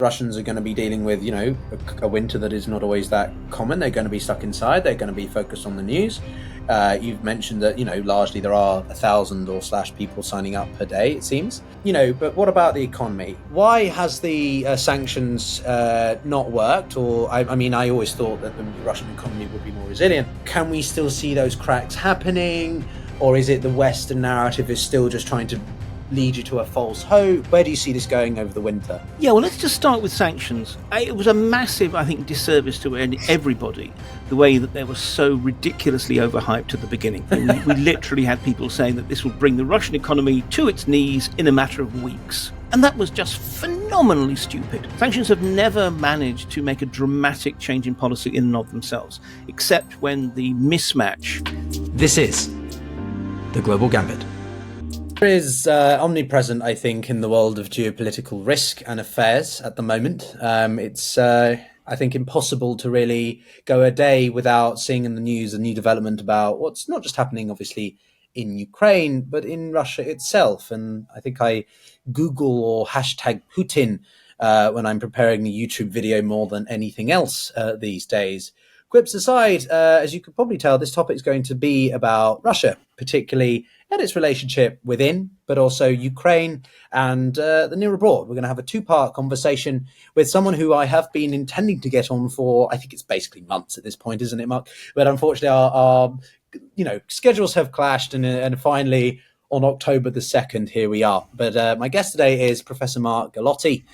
Russians are going to be dealing with, a winter that is not always that common. They're going to be stuck inside. They're going to be focused on the news. You've mentioned that, largely there are 1,000 or slash people signing up per day, it seems. But what about the economy? Why has the sanctions not worked? Or, I always thought that the Russian economy would be more resilient. Can we still see those cracks happening? Or is it the Western narrative is still just trying to lead you to a false hope? Where do you see this going over the winter? Yeah, well, let's just start with sanctions. It was a massive, I think, disservice to everybody, the way that they were so ridiculously overhyped at the beginning. We literally had people saying that this would bring the Russian economy to its knees in a matter of weeks. And that was just phenomenally stupid. Sanctions have never managed to make a dramatic change in policy in and of themselves, except when the mismatch. This is the Global Gambit. Is omnipresent, I think, in the world of geopolitical risk and affairs at the moment. It's, I think, impossible to really go a day without seeing in the news a new development about what's not just happening, obviously, in Ukraine, but in Russia itself. And I think I Google or hashtag Putin when I'm preparing a YouTube video more than anything else these days. Quips aside, as you could probably tell, this topic is going to be about Russia, particularly and its relationship within, but also Ukraine and the near abroad. We're going to have a two-part conversation with someone who I have been intending to get on for, I think it's basically months at this point, isn't it, Mark? But unfortunately, our schedules have clashed, and finally, on October the 2nd, here we are. But my guest today is Professor Mark Galeotti,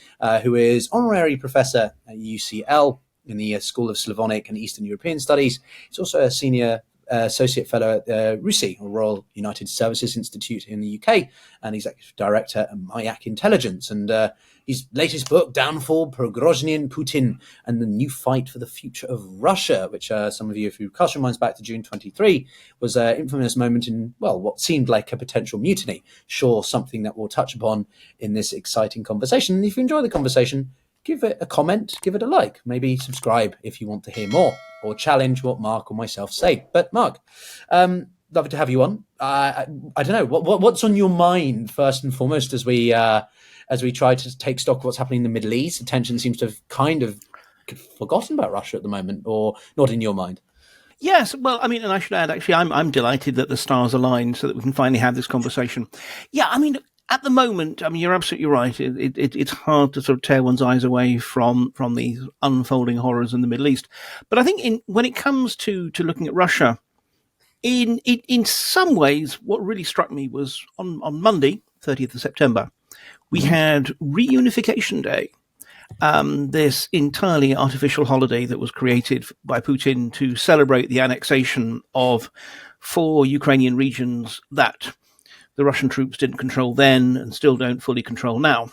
who is honorary professor at UCL in the School of Slavonic and Eastern European Studies. He's also a senior associate fellow at RUSI, or Royal United Services Institute in the UK, and executive director at Mayak Intelligence. And his latest book, Downfall, Prigozhin, Putin, and the New Fight for the Future of Russia, which some of you, if you cast your minds back to June 23, was an infamous moment in, well, what seemed like a potential mutiny. Sure, something that we'll touch upon in this exciting conversation. And if you enjoy the conversation, give it a comment, give it a like, maybe subscribe if you want to hear more or challenge what Mark or myself say. But Mark, lovely to have you on. I don't know, what's on your mind first and foremost as we try to take stock of what's happening in the Middle East? Attention seems to have kind of forgotten about Russia at the moment, or not in your mind. Yes, well, and I should add, actually, I'm delighted that the stars aligned so that we can finally have this conversation. Yeah, at the moment, you're absolutely right. It's hard to sort of tear one's eyes away from these unfolding horrors in the Middle East. But I think when it comes to looking at Russia, in some ways, what really struck me was on Monday, 30th of September, we had Reunification Day, this entirely artificial holiday that was created by Putin to celebrate the annexation of 4 Ukrainian regions that the Russian troops didn't control then and still don't fully control now.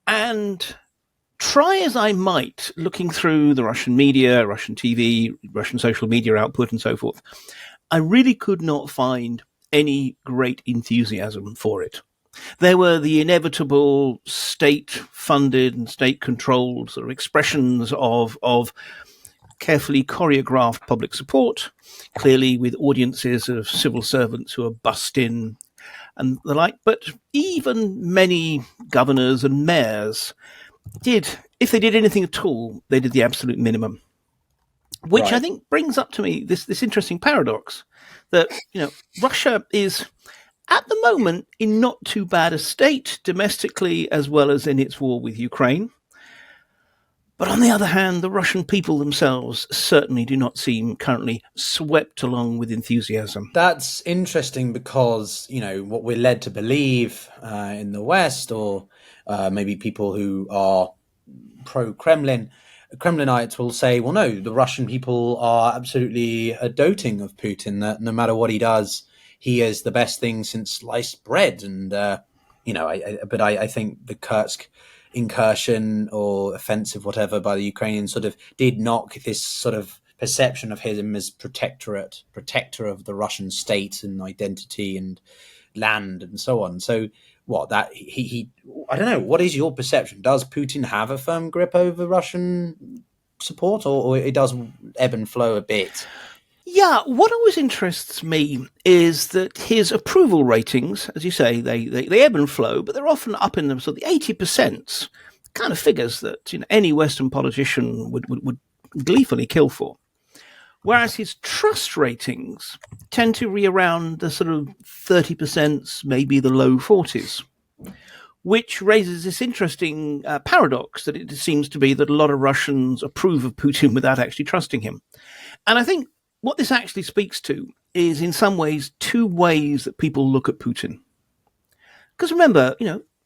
And try as I might, looking through the Russian media, Russian TV, Russian social media output and so forth, I really could not find any great enthusiasm for it. There were the inevitable state-funded and state-controlled sort of expressions of carefully choreographed public support, clearly with audiences of civil servants who are bussed in and the like. But even many governors and mayors if they did anything at all, they did the absolute minimum. Which right. I think brings up to me this interesting paradox that, Russia is at the moment in not too bad a state domestically as well as in its war with Ukraine. But on the other hand, the Russian people themselves certainly do not seem currently swept along with enthusiasm. That's interesting because, what we're led to believe in the West, or maybe people who are pro-Kremlin, Kremlinites will say, well, no, the Russian people are absolutely doting of Putin, that no matter what he does, he is the best thing since sliced bread. And, I think the Kursk incursion or offensive, whatever, by the Ukrainians sort of did knock this sort of perception of him as protector of the Russian state and identity and land and so on. So I don't know, what is your perception? Does Putin have a firm grip over Russian support, or it does ebb and flow a bit? Yeah, what always interests me is that his approval ratings, as you say, they ebb and flow, but they're often up in the sort of the 80%. kind of figures that any Western politician would gleefully kill for. Whereas his trust ratings tend to be around the sort of 30%, maybe the low 40s, which raises this interesting paradox that it seems to be that a lot of Russians approve of Putin without actually trusting him. And I think what this actually speaks to is, in some ways, two ways that people look at Putin. Because remember,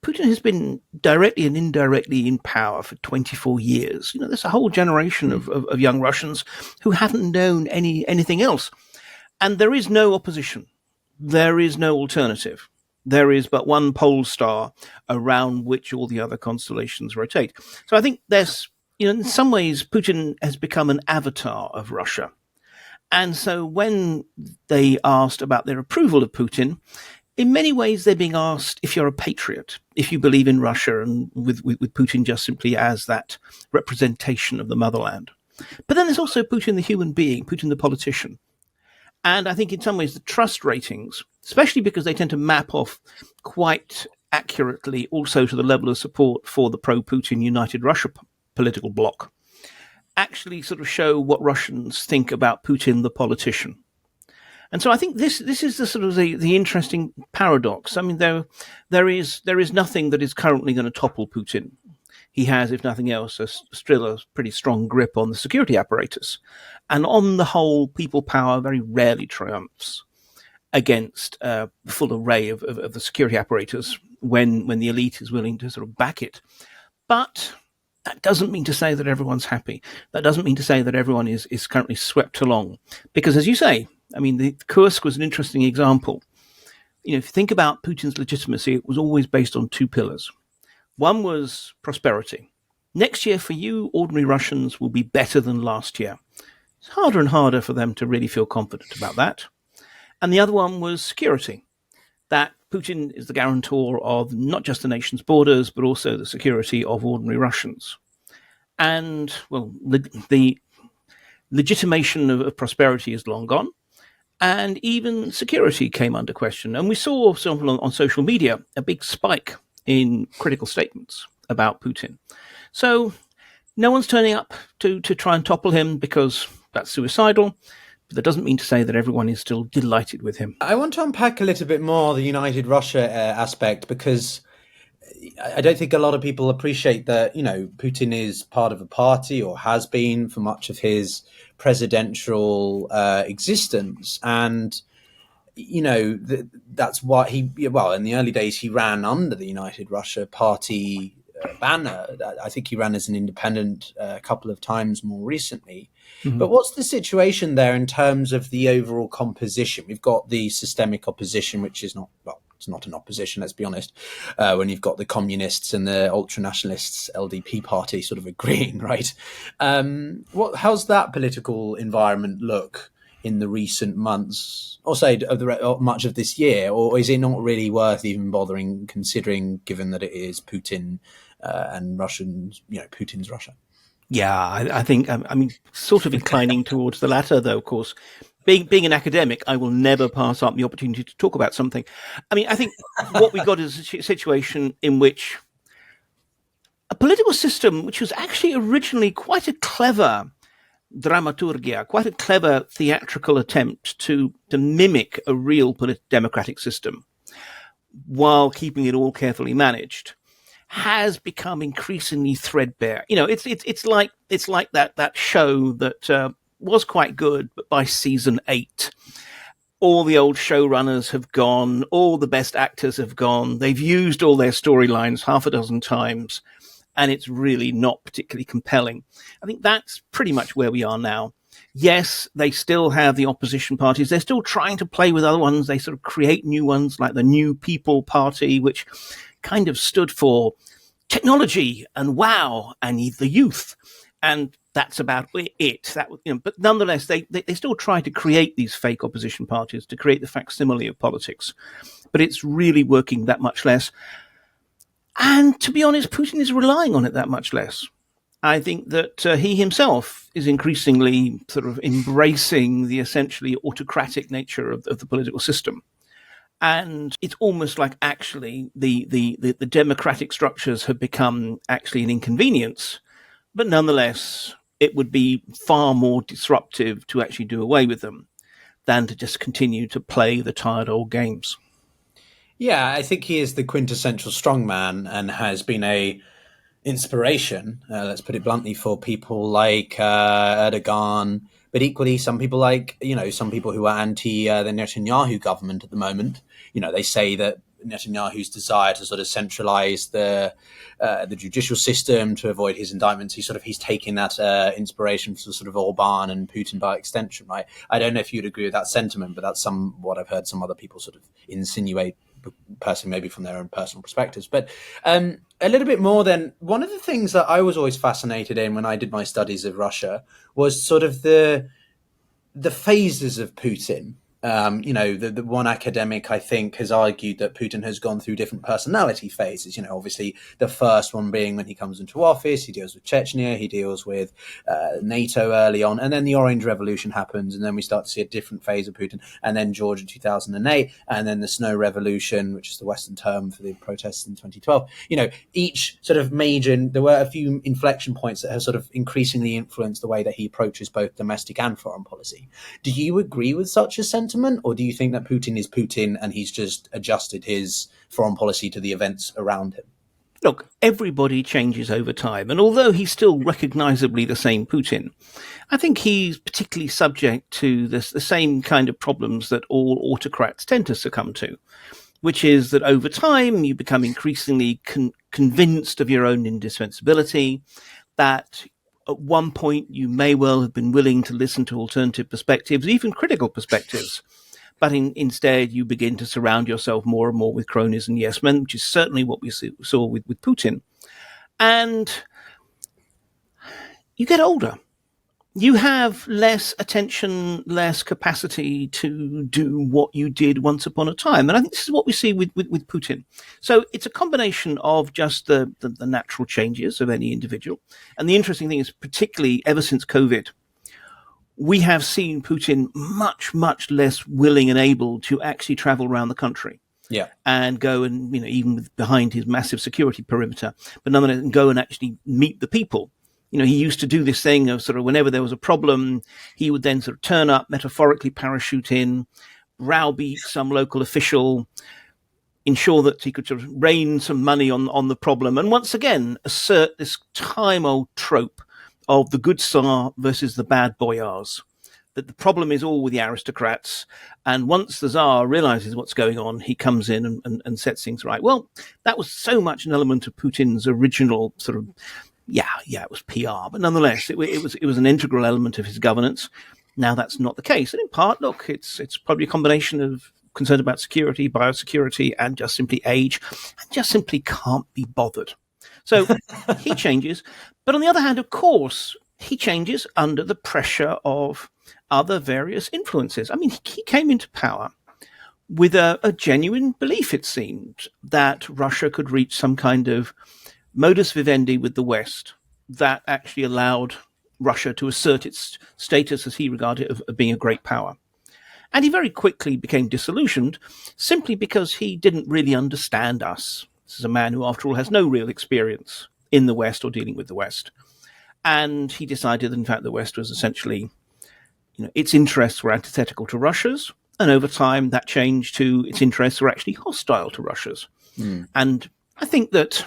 Putin has been directly and indirectly in power for 24 years. There's a whole generation of young Russians who haven't known anything else. And there is no opposition. There is no alternative. There is but one pole star around which all the other constellations rotate. So I think there's, in some ways, Putin has become an avatar of Russia. And so when they asked about their approval of Putin, in many ways, they're being asked if you're a patriot, if you believe in Russia, and with Putin just simply as that representation of the motherland. But then there's also Putin the human being, Putin the politician. And I think in some ways the trust ratings, especially because they tend to map off quite accurately also to the level of support for the pro-Putin United Russia political bloc, actually sort of show what Russians think about Putin the politician. And so I think this is the sort of the interesting paradox. I mean, there is nothing that is currently going to topple Putin. He has, if nothing else, still a pretty strong grip on the security apparatus. And on the whole, people power very rarely triumphs against a full array of the security apparatus when the elite is willing to sort of back it. But that doesn't mean to say that everyone's happy. That doesn't mean to say that everyone is currently swept along. Because as you say, I mean, the Kursk was an interesting example. If you think about Putin's legitimacy, it was always based on two pillars. One was prosperity. Next year for you, ordinary Russians, will be better than last year. It's harder and harder for them to really feel confident about that. And the other one was security, that Putin is the guarantor of not just the nation's borders, but also the security of ordinary Russians. And, well, the legitimation of prosperity is long gone. And even security came under question. And we saw on social media a big spike in critical statements about Putin. So no one's turning up to try and topple him because that's suicidal. But that doesn't mean to say that everyone is still delighted with him. I want to unpack a little bit more the United Russia aspect, because I don't think a lot of people appreciate that, Putin is part of a party, or has been for much of his presidential existence. And, that's why in the early days, he ran under the United Russia Party banner. I think he ran as an independent a couple of times more recently. Mm-hmm. But what's the situation there in terms of the overall composition? We've got the systemic opposition, which is it's not an opposition, let's be honest, when you've got the communists and the ultranationalists, LDP party sort of agreeing, right? How's that political environment look in the recent months, or say much of this year? Or is it not really worth even bothering considering, given that it is Putin and Russians, Putin's Russia? Yeah, I think, sort of inclining towards the latter, though, of course. Being an academic, I will never pass up the opportunity to talk about something. I think what we got is a situation in which a political system, which was actually originally quite a clever dramaturgia, quite a clever theatrical attempt to mimic a real democratic system while keeping it all carefully managed, has become increasingly threadbare. It's like that show that was quite good, but by season 8, all the old showrunners have gone, all the best actors have gone, they've used all their storylines half a dozen times, and it's really not particularly compelling. I think that's pretty much where we are now. Yes, they still have the opposition parties. They're still trying to play with other ones. They sort of create new ones, like the New People Party, which kind of stood for technology and wow and the youth. And that's about it. But nonetheless, they still try to create these fake opposition parties, to create the facsimile of politics. But it's really working that much less. And to be honest, Putin is relying on it that much less. I think that he himself is increasingly sort of embracing the essentially autocratic nature of the political system. And it's almost like actually the democratic structures have become actually an inconvenience, but nonetheless, it would be far more disruptive to actually do away with them than to just continue to play the tired old games. Yeah, I think he is the quintessential strongman and has been a inspiration, let's put it bluntly, for people like Erdogan, but equally some people like, some people who are anti the Netanyahu government at the moment. They say that Netanyahu's desire to sort of centralize the judicial system to avoid his indictments, he's taking that inspiration from sort of Orban and Putin by extension, right? I don't know if you'd agree with that sentiment, but that's what I've heard some other people sort of insinuate, personally, maybe from their own personal perspectives. But a little bit more then, one of the things that I was always fascinated in when I did my studies of Russia was sort of the phases of Putin. The one academic, I think, has argued that Putin has gone through different personality phases. Obviously the first one being when he comes into office, he deals with Chechnya, he deals with NATO early on, and then the Orange Revolution happens, and then we start to see a different phase of Putin, and then Georgia 2008, and then the Snow Revolution, which is the Western term for the protests in 2012. Each sort of there were a few inflection points that have sort of increasingly influenced the way that he approaches both domestic and foreign policy. Do you agree with such a sentiment, or do you think that Putin is Putin and he's just adjusted his foreign policy to the events around him? Look, everybody changes over time, and although he's still recognizably the same Putin, I think he's particularly subject to the same kind of problems that all autocrats tend to succumb to, which is that over time you become increasingly convinced of your own indispensability, that at one point you may well have been willing to listen to alternative perspectives, even critical perspectives, but instead you begin to surround yourself more and more with cronies and yes men, which is certainly what we saw with Putin. And you get older. You have less attention, less capacity to do what you did once upon a time. And I think this is what we see with Putin. So it's a combination of just the natural changes of any individual. And the interesting thing is, particularly ever since COVID, we have seen Putin much, much less willing and able to actually travel around the country. Yeah. And go and, even behind his massive security perimeter, but nonetheless, go and actually meet the people. He used to do this thing of sort of whenever there was a problem, he would then sort of turn up, metaphorically parachute in, browbeat some local official, ensure that he could sort of rain some money on the problem, and once again assert this time-old trope of the good Tsar versus the bad boyars, that the problem is all with the aristocrats, and once the Tsar realizes what's going on, he comes in and sets things right. Well, that was so much an element of Putin's original sort of it was PR, but nonetheless, it was an integral element of his governance. Now that's not the case, and in part, look, it's probably a combination of concern about security, biosecurity, and just simply age, and just simply can't be bothered. So he changes, but on the other hand, of course, he changes under the pressure of other various influences. I mean, he came into power with a genuine belief, it seemed, that Russia could reach some kind of modus vivendi with the West that actually allowed Russia to assert its status, as he regarded it, of being a great power. And he very quickly became disillusioned simply because he didn't really understand us. This is a man who, after all, has no real experience in the West or dealing with the West. And he decided that, in fact, the West was essentially, its interests were antithetical to Russia's. And over time, that changed to its interests were actually hostile to Russia's. Mm. And I think that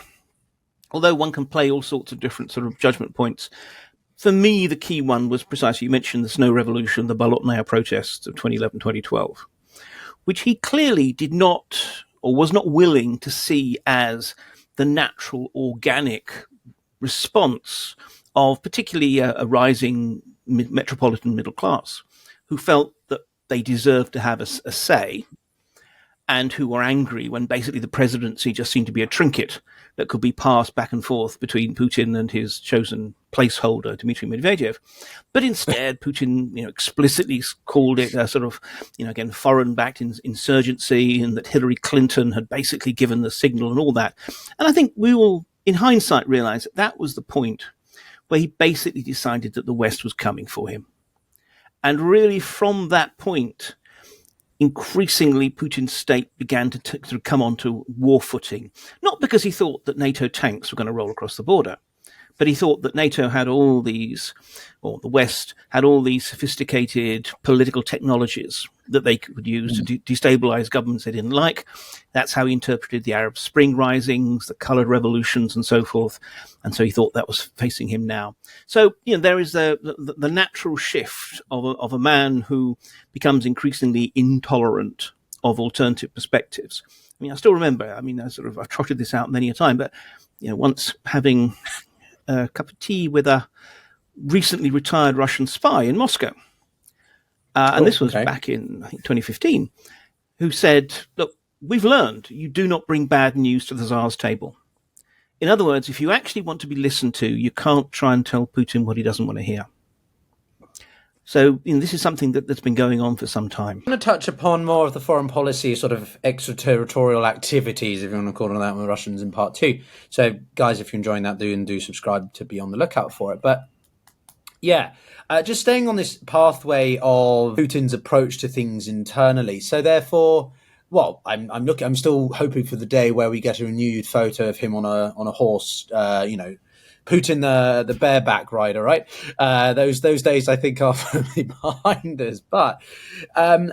although one can play all sorts of different sort of judgment points, for me, the key one was precisely, you mentioned the Snow Revolution, the Bolotnaya protests of 2011, 2012, which he clearly did not or was not willing to see as the natural, organic response of particularly a rising metropolitan middle class who felt that they deserved to have a say, and who were angry when basically the presidency just seemed to be a trinket that could be passed back and forth between Putin and his chosen placeholder, Dmitry Medvedev. But instead, Putin, explicitly called it a sort of, again, foreign-backed insurgency, and that Hillary Clinton had basically given the signal and all that. And I think we will, in hindsight, realize that was the point where he basically decided that the West was coming for him. And really, from that point, increasingly Putin's state began to sort of come onto war footing, not because he thought that NATO tanks were going to roll across the border, but he thought that NATO had all these, or the West had all these sophisticated political technologies that they could use to destabilize governments they didn't like. That's how he interpreted the Arab Spring risings, the colored revolutions, and so forth. And so he thought that was facing him now. So, there is the natural shift of a man who becomes increasingly intolerant of alternative perspectives. I mean, I still remember, I've trotted this out many a time, but, once having a cup of tea with a recently retired Russian spy in Moscow. And this was back in, I think, 2015, who said, look, we've learned you do not bring bad news to the Tsar's table. In other words, if you actually want to be listened to, you can't try and tell Putin what he doesn't want to hear. So this is something that's been going on for some time. I'm going to touch upon more of the foreign policy sort of extraterritorial activities, if you want to call it that, with Russians in part 2. So, guys, if you're enjoying that, do subscribe to be on the lookout for it. But, yeah, just staying on this pathway of Putin's approach to things internally. So, therefore, well, I'm still hoping for the day where we get a renewed photo of him on a horse, Putin, the bareback rider, right? Those days, I think, are firmly behind us. But and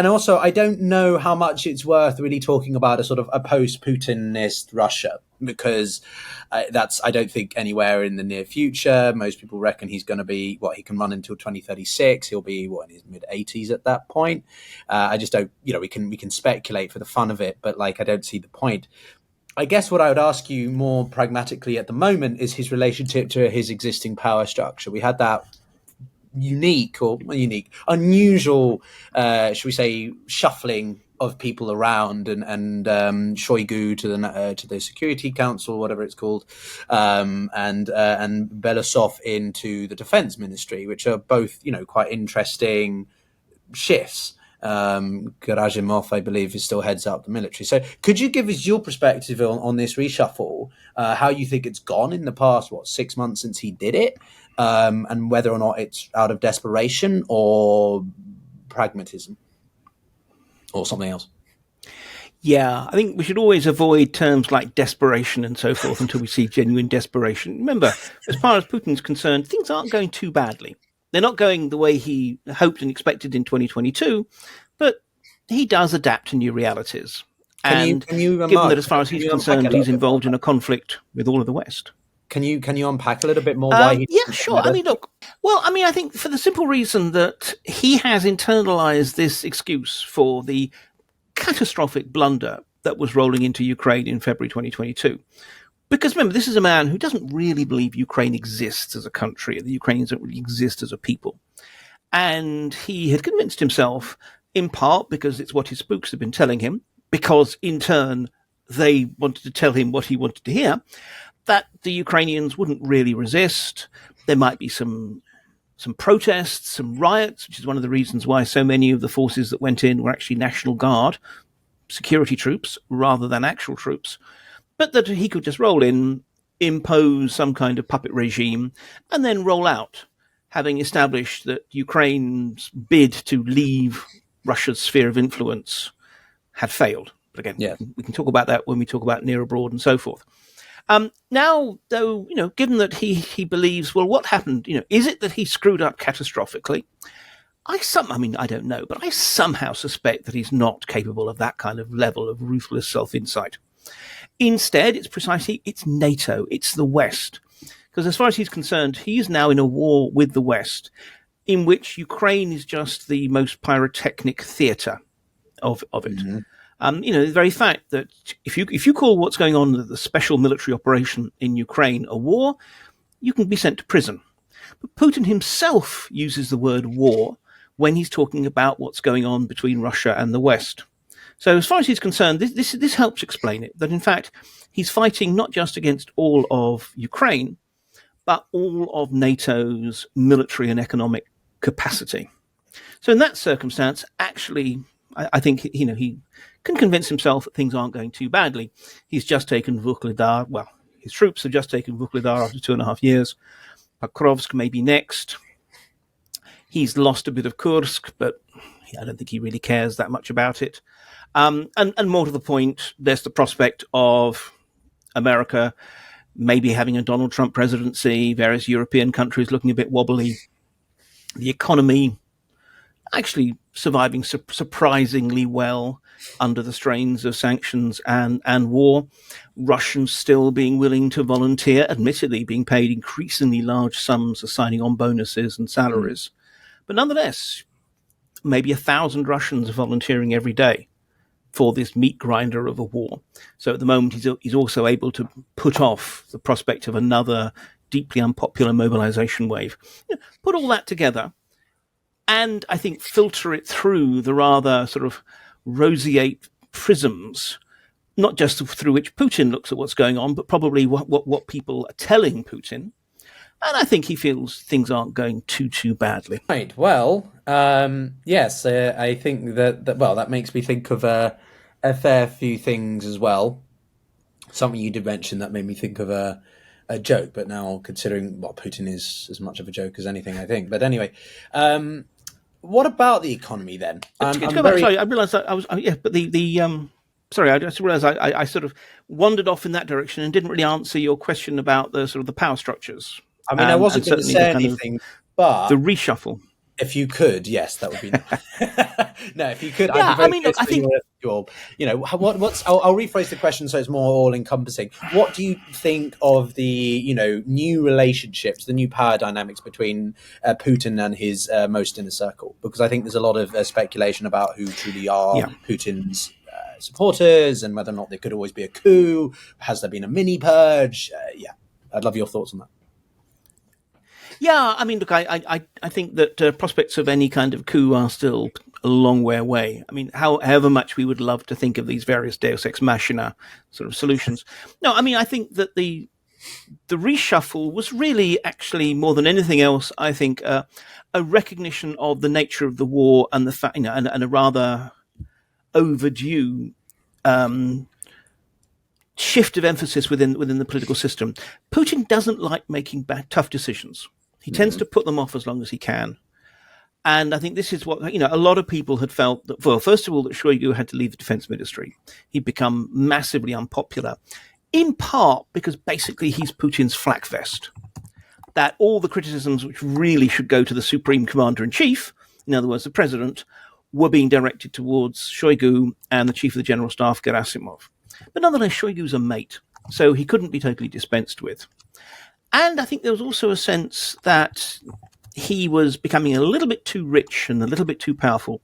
also, I don't know how much it's worth really talking about a sort of a post-Putinist Russia, because I don't think anywhere in the near future. Most people reckon he's going to be he can run until 2036. He'll be in his mid-80s at that point. I just don't. We can speculate for the fun of it, but I don't see the point. I guess what I would ask you more pragmatically at the moment is his relationship to his existing power structure. We had that unusual, should we say, shuffling of people around, and Shoigu to the Security Council, whatever it's called, and Belousov into the Defense Ministry, which are both quite interesting shifts. Gerasimov, I believe, is still heads up the military. So could you give us your perspective on this reshuffle, how you think it's gone in the past, 6 months since he did it, and whether or not it's out of desperation or pragmatism or something else? Yeah, I think we should always avoid terms like desperation and so forth until we see genuine desperation. Remember, as far as Putin's concerned, things aren't going too badly. They're not going the way he hoped and expected in 2022, but he does adapt to new realities. Given that, as far as he's concerned, he's involved in a conflict with all of the West. Can you unpack a little bit more why? Yeah, sure. I think for the simple reason that he has internalized this excuse for the catastrophic blunder that was rolling into Ukraine in February 2022. Because remember, this is a man who doesn't really believe Ukraine exists as a country, the Ukrainians don't really exist as a people. And he had convinced himself, in part because it's what his spooks had been telling him, because in turn they wanted to tell him what he wanted to hear, that the Ukrainians wouldn't really resist. There might be some protests, some riots, which is one of the reasons why so many of the forces that went in were actually National Guard, security troops, rather than actual troops. But that he could just roll in, impose some kind of puppet regime, and then roll out, having established that Ukraine's bid to leave Russia's sphere of influence had failed. But again, we can talk about that when we talk about near abroad and so forth. Now, though, given that he believes, well, what happened? Is it that he screwed up catastrophically? I don't know, but I somehow suspect that he's not capable of that kind of level of ruthless self-insight. Instead, it's NATO, it's the West. Because as far as he's concerned, he is now in a war with the West, in which Ukraine is just the most pyrotechnic theatre of it. Mm-hmm. The very fact that if you call what's going on the special military operation in Ukraine a war, you can be sent to prison. But Putin himself uses the word war when he's talking about what's going on between Russia and the West. So as far as he's concerned, this helps explain it, that in fact he's fighting not just against all of Ukraine, but all of NATO's military and economic capacity. So in that circumstance, actually, I think he can convince himself that things aren't going too badly. He's just taken Vuhledar. Well, his troops have just taken Vuhledar after 2.5 years. Pokrovsk may be next. He's lost a bit of Kursk, but I don't think he really cares that much about it. And more to the point, there's the prospect of America maybe having a Donald Trump presidency, various European countries looking a bit wobbly, the economy actually surviving surprisingly well under the strains of sanctions and war, Russians still being willing to volunteer, admittedly being paid increasingly large sums for signing on bonuses and salaries. But nonetheless, maybe 1,000 Russians are volunteering every day for this meat grinder of a war. So at the moment, he's also able to put off the prospect of another deeply unpopular mobilization wave. Put all that together, and I think filter it through the rather sort of roseate prisms, not just through which Putin looks at what's going on, but probably what people are telling Putin. And I think he feels things aren't going too badly. Right. Well, yes, I think that makes me think of a fair few things as well. Something you did mention that made me think of a joke, but now considering Putin is as much of a joke as anything, I think. But anyway, what about the economy then? Sorry, I realised I was but sorry, I just realised I sort of wandered off in that direction and didn't really answer your question about the sort of the power structures. I mean, I wasn't going to say anything, but the reshuffle. If you could, yes, that would be nice. No, if you could, yeah. I mean, look, I think I'll rephrase the question so it's more all-encompassing. What do you think of the new relationships, the new power dynamics between Putin and his most inner circle? Because I think there's a lot of speculation about who truly are Putin's supporters and whether or not there could always be a coup. Has there been a mini purge? I'd love your thoughts on that. Yeah, I mean, look, I think that prospects of any kind of coup are still a long way away. I mean, however much we would love to think of these various Deus Ex Machina sort of solutions. No, I mean, I think that the reshuffle was really actually more than anything else, I think, a recognition of the nature of the war and the fact, and a rather overdue shift of emphasis within the political system. Putin doesn't like making tough decisions. He tends to put them off as long as he can. And I think this is what, a lot of people had felt that, well, first of all, that Shoigu had to leave the defense ministry. He'd become massively unpopular, in part because basically he's Putin's flak vest. That all the criticisms which really should go to the supreme commander-in-chief, in other words, the president, were being directed towards Shoigu and the chief of the general staff, Gerasimov. But nonetheless, Shoigu's a mate, so he couldn't be totally dispensed with. And I think there was also a sense that he was becoming a little bit too rich and a little bit too powerful.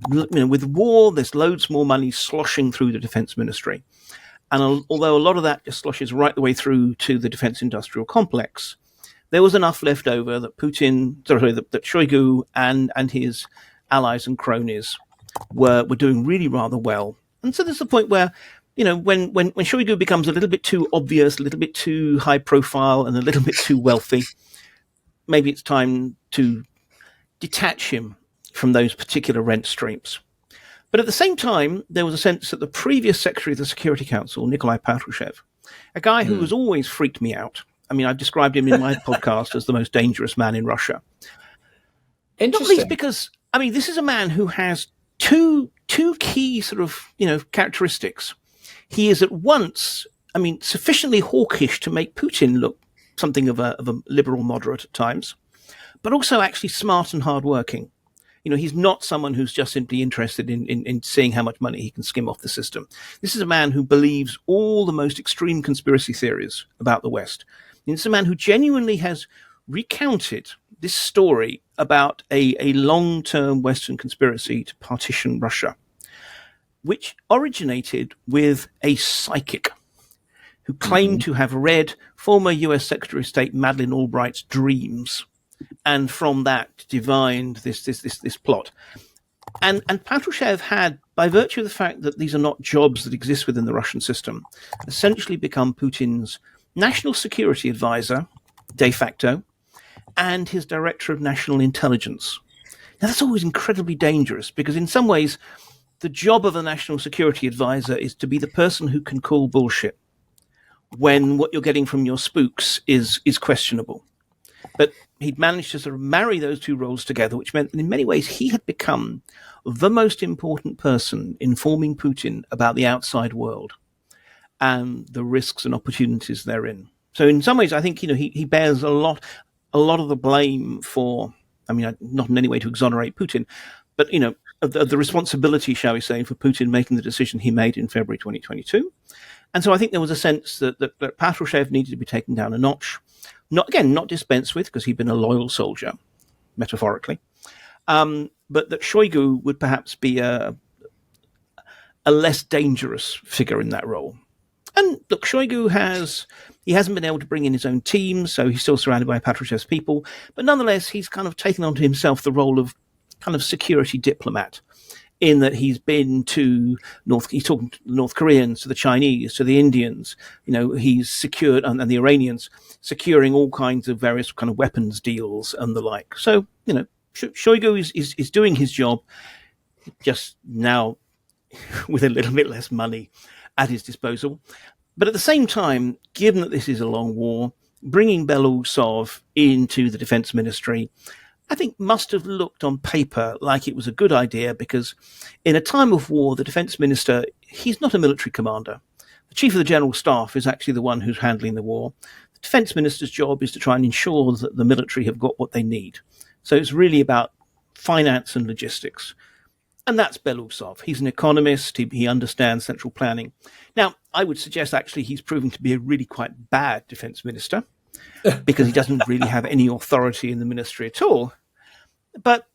With war, there's loads more money sloshing through the defense ministry. And although a lot of that just sloshes right the way through to the defense industrial complex, there was enough left over that that Shoigu and his allies and cronies were doing really rather well. And so there's a point where, when Shoigu becomes a little bit too obvious, a little bit too high profile, and a little bit too wealthy, maybe it's time to detach him from those particular rent streams. But at the same time, there was a sense that the previous Secretary of the Security Council, Nikolai Patrushev, a guy who has always freaked me out. I mean, I've described him in my podcast as the most dangerous man in Russia. Not least because, I mean, this is a man who has two key sort of, characteristics. He is at once, sufficiently hawkish to make Putin look something of a liberal moderate at times, but also actually smart and hardworking. He's not someone who's just simply interested in seeing how much money he can skim off the system. This is a man who believes all the most extreme conspiracy theories about the West. It's a man who genuinely has recounted this story about a long-term Western conspiracy to partition Russia, which originated with a psychic who claimed to have read former US Secretary of State Madeleine Albright's dreams, and from that divined this plot. And Patrushev had, by virtue of the fact that these are not jobs that exist within the Russian system, essentially become Putin's national security advisor, de facto, and his director of national intelligence. Now, that's always incredibly dangerous because in some ways, the job of a national security advisor is to be the person who can call bullshit when what you're getting from your spooks is questionable. But he'd managed to sort of marry those two roles together, which meant that in many ways he had become the most important person informing Putin about the outside world and the risks and opportunities therein. So in some ways, I think, he bears a lot of the blame for, I mean, not in any way to exonerate Putin, but, of the responsibility, shall we say, for Putin making the decision he made in February 2022. And so I think there was a sense that Patrushev needed to be taken down a notch. Not dispensed with, because he'd been a loyal soldier, metaphorically. But that Shoigu would perhaps be a less dangerous figure in that role. And look, Shoigu hasn't been able to bring in his own team, so he's still surrounded by Patrushev's people. But nonetheless, he's kind of taken onto himself the role of kind of security diplomat, in that he's been to he's talking to the North Koreans, to the Chinese, to the Indians. He's secured, and the Iranians, securing all kinds of various kind of weapons deals and the like. So, Shoigu is doing his job, just now with a little bit less money at his disposal. But at the same time, given that this is a long war, bringing Belousov into the defense ministry, I think must have looked on paper like it was a good idea, because in a time of war, the defense minister, he's not a military commander. The chief of the general staff is actually the one who's handling the war. The defense minister's job is to try and ensure that the military have got what they need. So it's really about finance and logistics. And that's Belousov. He's an economist. He understands central planning. Now, I would suggest actually he's proven to be a really quite bad defense minister, because he doesn't really have any authority in the ministry at all. But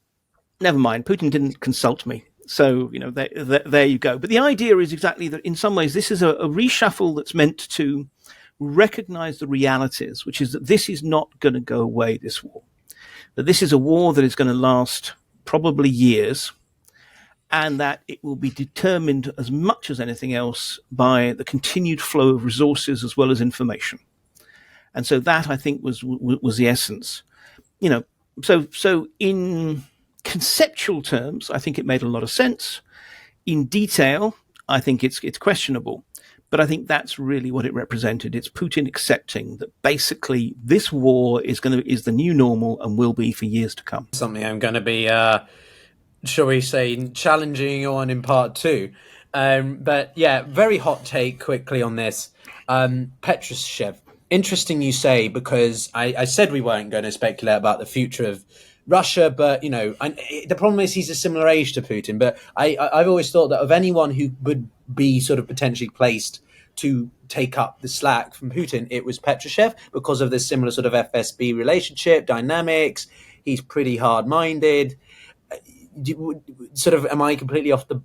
never mind, Putin didn't consult me. So, there you go. But the idea is exactly that in some ways this is a reshuffle that's meant to recognize the realities, which is that this is not going to go away, this war. That this is a war that is going to last probably years, and that it will be determined as much as anything else by the continued flow of resources as well as information. And so that, I think, was the essence. So in conceptual terms, I think it made a lot of sense. In detail, I think it's questionable. But I think that's really what it represented. It's Putin accepting that basically this war is the new normal and will be for years to come. Something I'm going to be, shall we say, challenging on in part two. But yeah, very hot take quickly on this. Patrushev. Interesting you say, because I said we weren't going to speculate about the future of Russia, but, the problem is he's a similar age to Putin. But I've always thought that of anyone who would be sort of potentially placed to take up the slack from Putin, it was Patrushev, because of this similar sort of FSB relationship dynamics. He's pretty hard-minded. Sort of, am I completely off the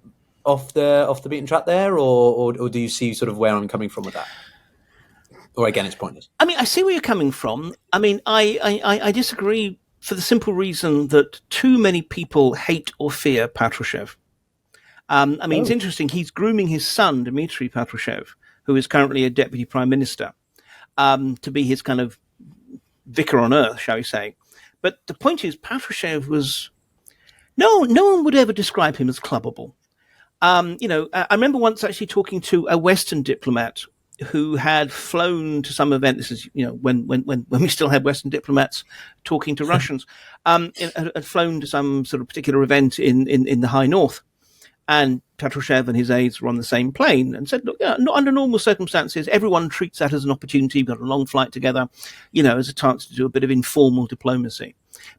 beaten track there, or do you see sort of where I'm coming from with that? Or again, it's pointless. I mean, I see where you're coming from. I mean, I disagree for the simple reason that too many people hate or fear Patrushev. It's interesting. He's grooming his son, Dmitry Patrushev, who is currently a deputy prime minister, to be his kind of vicar on earth, shall we say. But the point is, Patrushev was... No one would ever describe him as clubbable. I remember once actually talking to a Western diplomat who had flown to some event. This is, when we still had Western diplomats talking to Russians, had flown to some sort of particular event in the high north. And Patrushev and his aides were on the same plane and said, look, not under normal circumstances, everyone treats that as an opportunity. We've got a long flight together, as a chance to do a bit of informal diplomacy.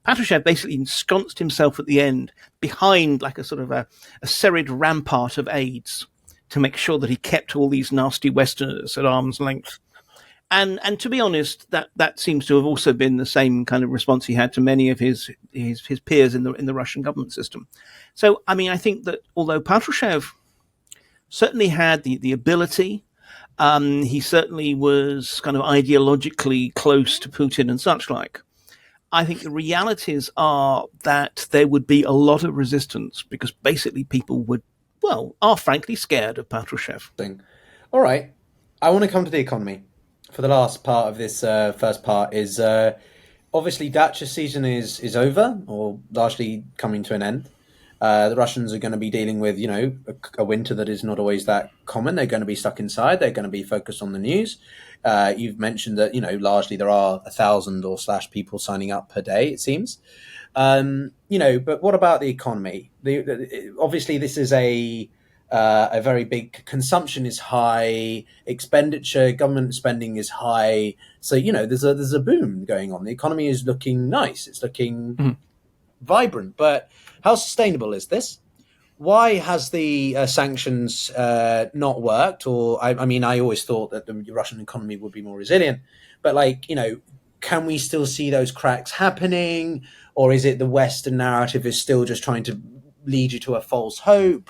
Patrushev basically ensconced himself at the end behind like a sort of a serried rampart of aides to make sure that he kept all these nasty Westerners at arm's length. And to be honest, that seems to have also been the same kind of response he had to many of his peers in the Russian government system. So, I mean, I think that although Patrushev certainly had the ability, he certainly was kind of ideologically close to Putin and such like, I think the realities are that there would be a lot of resistance because basically people are frankly scared of Patrushev. All right. I want to come to the economy. For the last part of this first part is obviously Dacia season is over or largely coming to an end. The Russians are going to be dealing with, a winter that is not always that common. They're going to be stuck inside. They're going to be focused on the news. You've mentioned that, largely there are 1,000 or slash people signing up per day, it seems. But what about the economy? Obviously, this is a very big consumption is high, expenditure, government spending is high. So, there's a boom going on. The economy is looking nice. It's looking vibrant. But how sustainable is this? Why has the sanctions not worked? Or, I always thought that the Russian economy would be more resilient. But, can we still see those cracks happening? Or is it the Western narrative is still just trying to lead you to a false hope?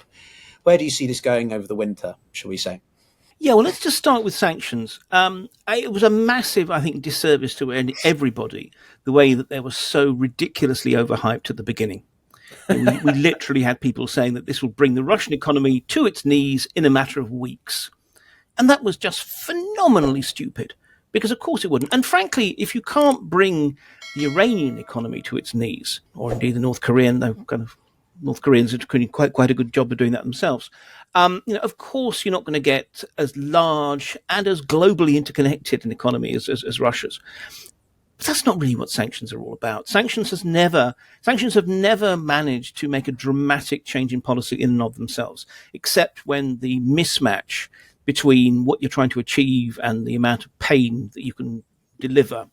Where do you see this going over the winter, shall we say? Yeah, well, let's just start with sanctions. It was a massive, I think, disservice to everybody, the way that they were so ridiculously overhyped at the beginning. We literally had people saying that this will bring the Russian economy to its knees in a matter of weeks. And that was just phenomenally stupid, because of course it wouldn't. And frankly, if you can't bring the Iranian economy to its knees, or indeed the North Korean, though North Koreans are doing quite a good job of doing that themselves. Of course, you're not going to get as large and as globally interconnected an economy as Russia's. But that's not really what sanctions are all about. Sanctions have never managed to make a dramatic change in policy in and of themselves, except when the mismatch between what you're trying to achieve and the amount of pain that you can deliver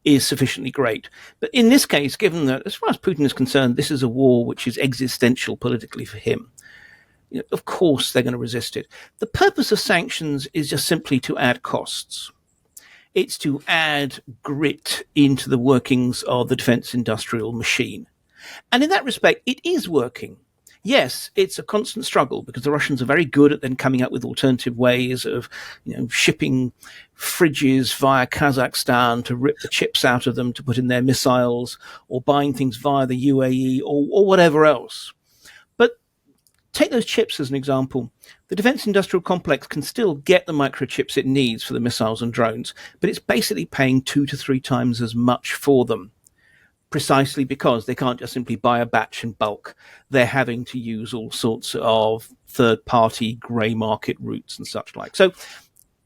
is sufficiently great. But in this case, given that, as far as Putin is concerned, this is a war which is existential politically for him, of course they're going to resist it. The purpose of sanctions is just simply to add costs. It's to add grit into the workings of the defense industrial machine. And in that respect, it is working. Yes, it's a constant struggle because the Russians are very good at then coming up with alternative ways of, shipping fridges via Kazakhstan to rip the chips out of them to put in their missiles, or buying things via the UAE or whatever else. But take those chips as an example. The defense industrial complex can still get the microchips it needs for the missiles and drones, but it's basically paying 2 to 3 times as much for them. Precisely because they can't just simply buy a batch in bulk. They're having to use all sorts of third-party grey market routes and such like. So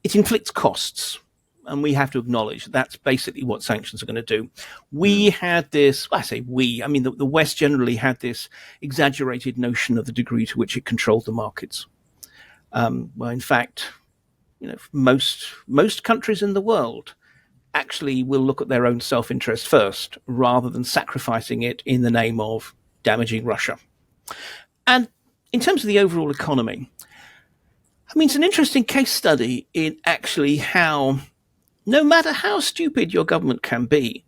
it inflicts costs, and we have to acknowledge that's basically what sanctions are going to do. We had this, I say we, the West generally had this exaggerated notion of the degree to which it controlled the markets. Well, in fact, most countries in the world actually will look at their own self-interest first, rather than sacrificing it in the name of damaging Russia. And in terms of the overall economy, it's an interesting case study in actually how, no matter how stupid your government can be,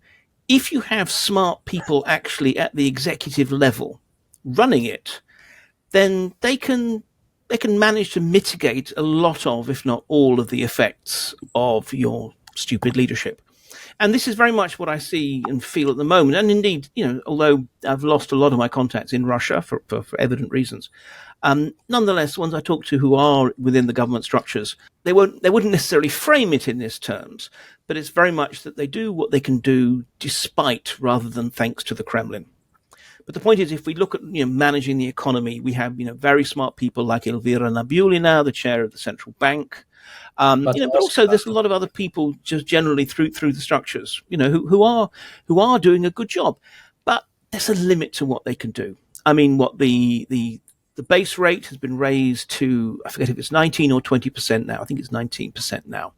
if you have smart people actually at the executive level running it, then they can manage to mitigate a lot of, if not all of the effects of your stupid leadership. And this is very much what I see and feel at the moment. And indeed, although I've lost a lot of my contacts in Russia for evident reasons, nonetheless, ones I talk to who are within the government structures, they wouldn't necessarily frame it in these terms, but it's very much that they do what they can do despite rather than thanks to the Kremlin. But the point is, if we look at managing the economy, we have very smart people like Elvira Nabiulina, the chair of the central bank. But also there's a lot of other people just generally through the structures, who are doing a good job. But there's a limit to what they can do. What the base rate has been raised to, I forget if it's 19 or 20% now. I think it's 19% now.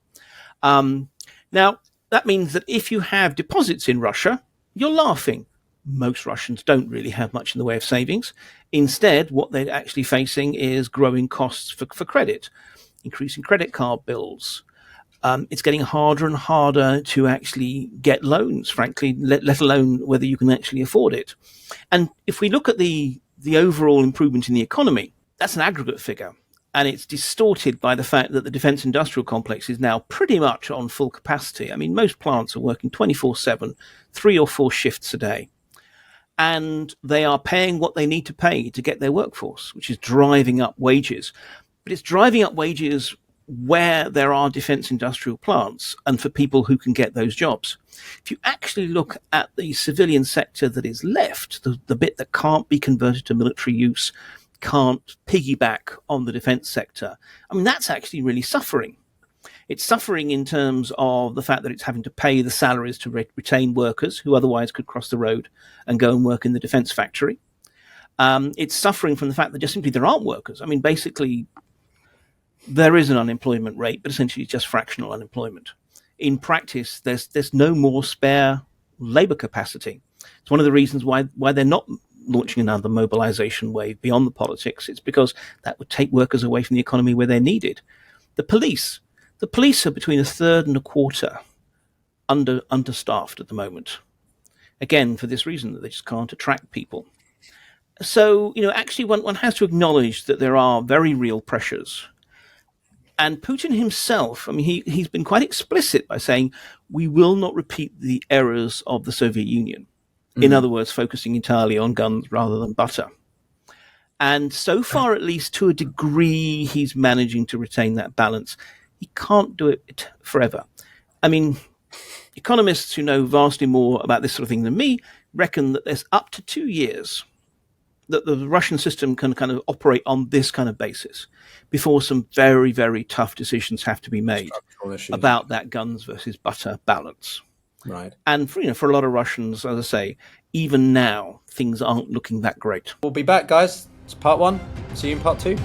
Now that means that if you have deposits in Russia, you're laughing. Most Russians don't really have much in the way of savings. Instead, what they're actually facing is growing costs for credit, increasing credit card bills. It's getting harder and harder to actually get loans, frankly, let alone whether you can actually afford it. And if we look at the overall improvement in the economy, that's an aggregate figure. And it's distorted by the fact that the defense industrial complex is now pretty much on full capacity. Most plants are working 24/7, 3 or 4 shifts a day. And they are paying what they need to pay to get their workforce, which is driving up wages. But it's driving up wages where there are defense industrial plants and for people who can get those jobs. If you actually look at the civilian sector that is left, the bit that can't be converted to military use, can't piggyback on the defense sector, I mean, that's actually really suffering. It's suffering in terms of the fact that it's having to pay the salaries to retain workers who otherwise could cross the road and go and work in the defense factory. It's suffering from the fact that just simply there aren't workers. I mean, basically, there is an unemployment rate, but essentially it's just fractional unemployment. In practice, there's no more spare labor capacity. It's one of the reasons why they're not launching another mobilization wave beyond the politics. It's because that would take workers away from the economy where they're needed. The police are between a third and a quarter understaffed at the moment. Again, for this reason, that they just can't attract people. So, actually one has to acknowledge that there are very real pressures. And Putin himself, I mean, he's been quite explicit by saying, we will not repeat the errors of the Soviet Union. In other words, focusing entirely on guns rather than butter. And so far, at least to a degree, he's managing to retain that balance. He can't do it forever. I mean, economists who know vastly more about this sort of thing than me reckon that there's up to 2 years that the Russian system can kind of operate on this kind of basis before some very, very tough decisions have to be made about that guns versus butter balance. Right. And for a lot of Russians, as I say, even now, things aren't looking that great. We'll be back, guys. It's part 1. See you in part 2.